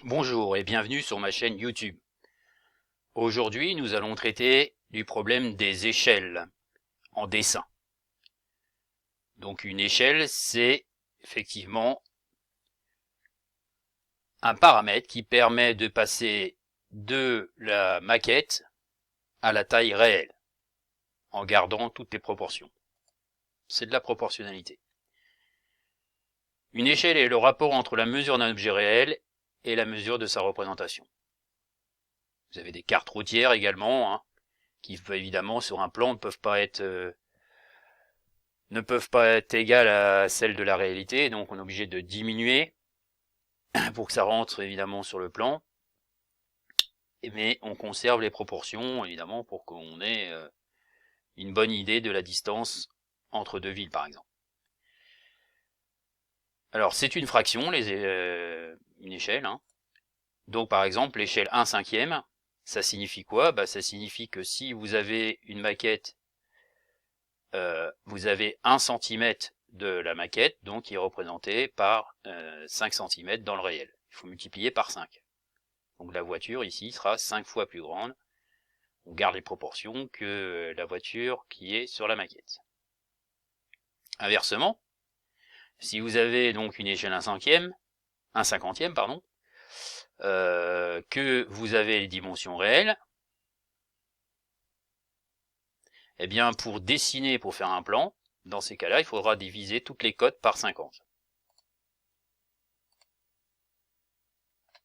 Bonjour et bienvenue sur ma chaîne YouTube. Aujourd'hui, nous allons traiter du problème des échelles en dessin. Donc une échelle, c'est effectivement un paramètre qui permet de passer de la maquette à la taille réelle, en gardant toutes les proportions. C'est de la proportionnalité. Une échelle est le rapport entre la mesure d'un objet réel et la mesure de sa représentation. Vous avez des cartes routières également, qui évidemment sur un plan ne peuvent pas être égales à celles de la réalité, donc on est obligé de diminuer pour que ça rentre évidemment sur le plan, mais on conserve les proportions évidemment pour qu'on ait une bonne idée de la distance entre deux villes par exemple. Alors c'est une fraction, une échelle, donc par exemple l'échelle 1/5, ça signifie quoi? Ça signifie que si vous avez une maquette, vous avez 1 cm de la maquette, donc qui est représenté par 5 cm dans le réel. Il faut multiplier par 5. Donc la voiture ici sera 5 fois plus grande. On garde les proportions que la voiture qui est sur la maquette. Inversement, si vous avez donc une échelle 1/50, pardon, que vous avez les dimensions réelles, eh bien pour dessiner, pour faire un plan, dans ces cas-là, il faudra diviser toutes les cotes par 50.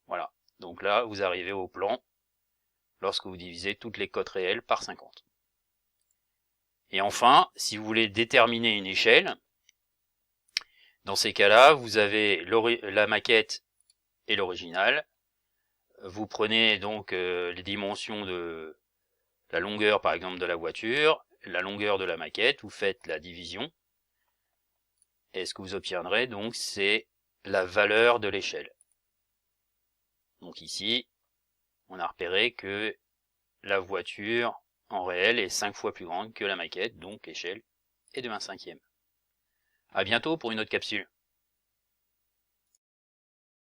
Voilà. Donc là, vous arrivez au plan lorsque vous divisez toutes les cotes réelles par 50. Et enfin, si vous voulez déterminer une échelle, dans ces cas-là, vous avez la maquette et l'original. Vous prenez donc les dimensions de la longueur, par exemple, de la voiture, la longueur de la maquette, vous faites la division, et ce que vous obtiendrez, donc, c'est la valeur de l'échelle. Donc ici, on a repéré que la voiture, en réel, est 5 fois plus grande que la maquette, donc l'échelle est de 1/5. À bientôt pour une autre capsule.